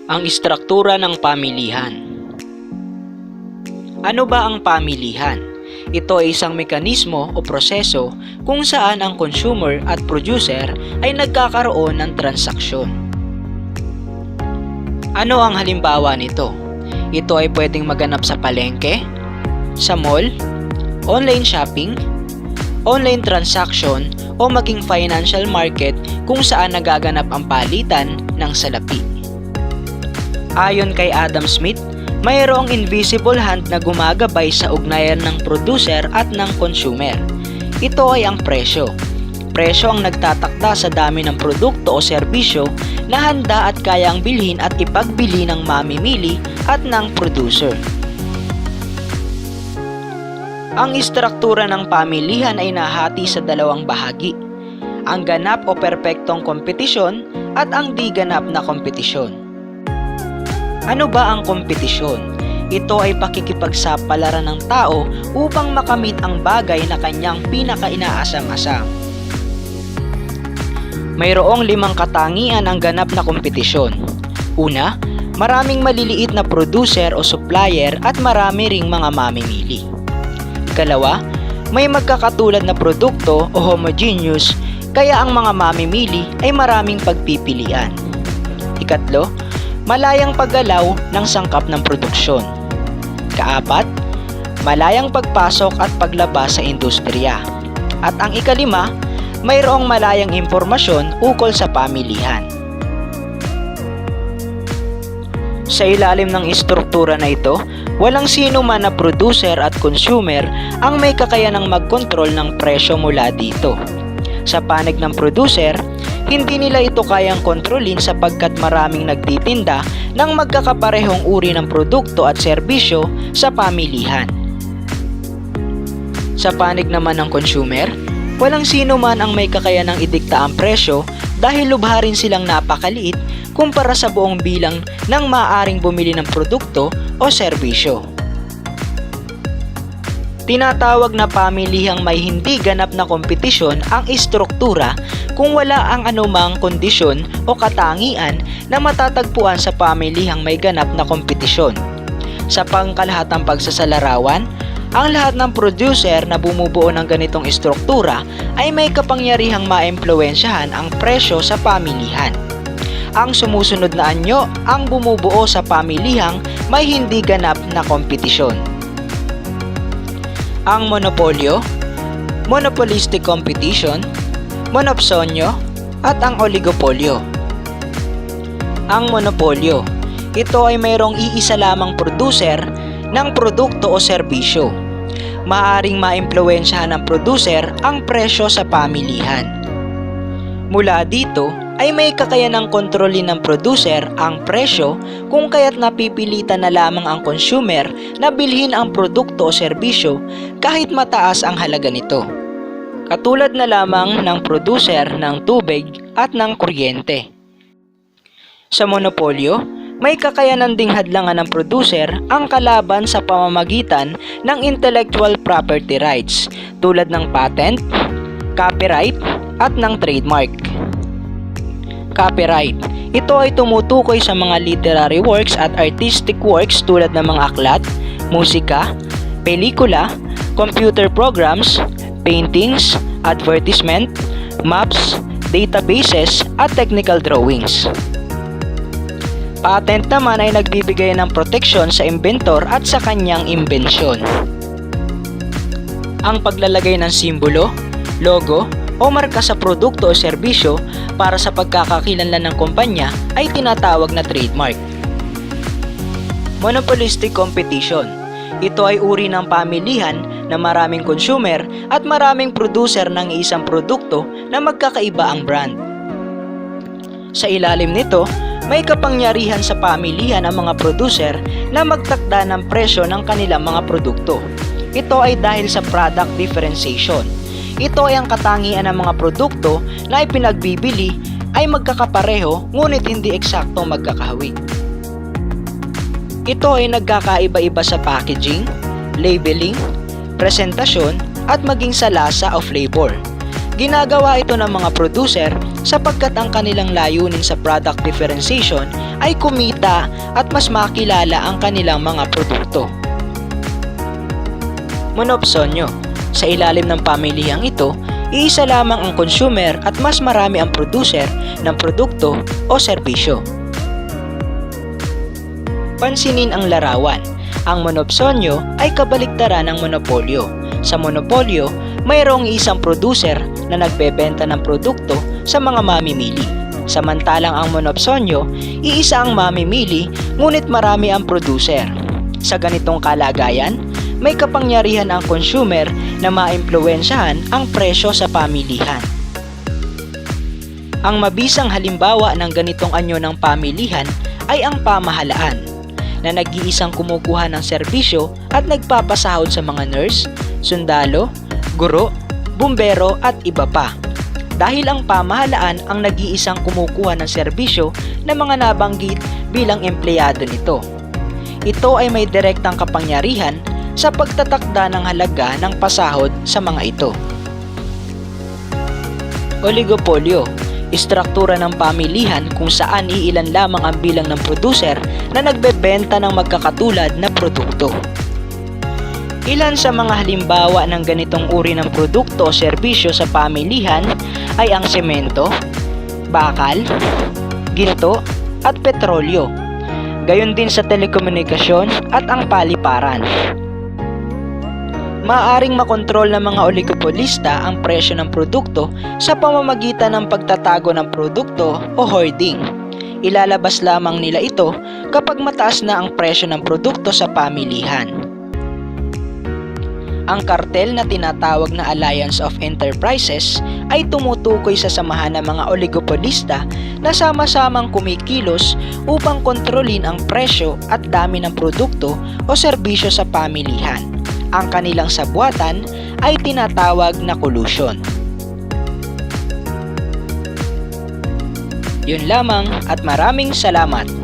Ang istruktura ng pamilihan. Ano ba ang pamilihan? Ito ay isang mekanismo o proseso kung saan ang consumer at producer ay nagkakaroon ng transaksyon. Ano ang halimbawa nito? Ito ay pwedeng maganap sa palengke, sa mall, online shopping, online transaction o maging financial market kung saan nagaganap ang palitan ng salapi. Ayon kay Adam Smith, mayroong invisible hand na gumagabay sa ugnayan ng producer at ng consumer. Ito ay ang presyo. Presyo ang nagtatakda sa dami ng produkto o serbisyo na handa at kayang bilhin at ipagbili ng mamimili at ng producer. Ang istruktura ng pamilihan ay nahati sa dalawang bahagi: ang ganap o perpektong kompetisyon at ang di ganap na kompetisyon. Ano ba ang kompetisyon? Ito ay pakikipagsapalaran ng tao upang makamit ang bagay na kanyang pinaka-inaasam-asam. Mayroong 5 katangian ang ganap na kompetisyon. Una, maraming maliliit na producer o supplier at marami ring mga mamimili. Ikalawa, may magkakatulad na produkto o homogeneous kaya ang mga mamimili ay maraming pagpipilian. Ikatlo, malayang paggalaw ng sangkap ng produksyon. Kaapat, malayang pagpasok at paglabas sa industriya. At ang ikalima, mayroong malayang impormasyon ukol sa pamilihan. Sa ilalim ng istruktura na ito, walang sino man na producer at consumer ang may kakayanang magkontrol ng presyo mula dito. Sa panig ng producer, hindi nila ito kayang kontrolin sapagkat maraming nagtitinda ng magkakaparehong uri ng produkto at serbisyo sa pamilihan. Sa panig naman ng consumer, walang sino man ang may kakayanang idikta ang presyo dahil lubha rin silang napakaliit kumpara sa buong bilang ng maaaring bumili ng produkto o serbisyo. Tinatawag na pamilihang may hindi ganap na kompetisyon ang istruktura kung wala ang anumang kondisyon o katangian na matatagpuan sa pamilihang may ganap na kompetisyon. Sa pangkalahatang pagsasalarawan, ang lahat ng producer na bumubuo ng ganitong istruktura ay may kapangyarihang maimpluwensyahan ang presyo sa pamilihan. Ang sumusunod na anyo ang bumubuo sa pamilihang may hindi ganap na kompetisyon. Ang monopolyo, monopolistic competition, monopsonyo, at ang oligopolyo. Ang monopolyo, ito ay mayroong iisa lamang producer ng produkto o serbisyo. Maaaring maimpluwensyahan ng producer ang presyo sa pamilihan. Mula dito ay may kakayanang kontrolin ng producer ang presyo kung kaya't napipilitan na lamang ang consumer na bilhin ang produkto o serbisyo kahit mataas ang halaga nito. Katulad na lamang ng producer ng tubig at ng kuryente. Sa monopolyo, may kakayanan ding hadlangan ng producer ang kalaban sa pamamagitan ng intellectual property rights tulad ng patent, copyright, at ng trademark. Copyright. Ito ay tumutukoy sa mga literary works at artistic works tulad ng mga aklat, musika, pelikula, computer programs, paintings, advertisement, maps, databases, at technical drawings. Patent naman ay nagbibigay ng proteksyon sa inventor at sa kanyang imbensyon. Ang paglalagay ng simbolo, logo, o marka sa produkto o serbisyo para sa pagkakakilanlan ng kumpanya ay tinatawag na trademark. Monopolistic competition. Ito ay uri ng pamilihan na maraming consumer at maraming producer ng isang produkto na magkakaiba ang brand. Sa ilalim nito, may kapangyarihan sa pamilihan ang mga producer na magtakda ng presyo ng kanilang mga produkto. Ito ay dahil sa product differentiation. Ito ay ang katangian ng mga produkto na ipinagbibili ay magkakapareho ngunit hindi eksaktong magkakahawig. Ito ay nagkakaiba-iba sa packaging, labeling, presentasyon at maging sa lasa o flavor. Ginagawa ito ng mga producer sapagkat ang kanilang layunin sa product differentiation ay kumita at mas makilala ang kanilang mga produkto. Monopsonyo. Sa ilalim ng pamilihang ito, iisa lamang ang consumer at mas marami ang producer ng produkto o serbisyo. Pansinin ang larawan. Ang monopsonyo ay kabaligtaran ng monopolyo. Sa monopolyo, mayroong isang producer na nagbebenta ng produkto sa mga mamimili. Samantalang ang monopsonyo, iisa ang mamimili ngunit marami ang producer. Sa ganitong kalagayan, may kapangyarihan ang consumer na maimpluwensyahan ang presyo sa pamilihan. Ang mabisang halimbawa ng ganitong anyo ng pamilihan ay ang pamahalaan, na nag-iisang kumukuha ng serbisyo at nagpapasahod sa mga nurse, sundalo, guro, bumbero at iba pa. Dahil ang pamahalaan ang nag-iisang kumukuha ng serbisyo ng mga nabanggit bilang empleyado nito. Ito ay may direktang kapangyarihan sa pagtatakda ng halaga ng pasahod sa mga ito. Oligopolyo. Istruktura ng pamilihan kung saan iilan lamang ang bilang ng producer na nagbebenta ng magkakatulad na produkto. Ilan sa mga halimbawa ng ganitong uri ng produkto o serbisyo sa pamilihan ay ang semento, bakal, ginto at petrolyo. Gayon din sa telekomunikasyon at ang paliparan. Maaaring makontrol ng mga oligopolista ang presyo ng produkto sa pamamagitan ng pagtatago ng produkto o hoarding. Ilalabas lamang nila ito kapag mataas na ang presyo ng produkto sa pamilihan. Ang kartel na tinatawag na Alliance of Enterprises ay tumutukoy sa samahan ng mga oligopolista na sama-samang kumikilos upang kontrolin ang presyo at dami ng produkto o serbisyo sa pamilihan. Ang kanilang sabwatan ay tinatawag na collusion. Yun lamang at maraming salamat.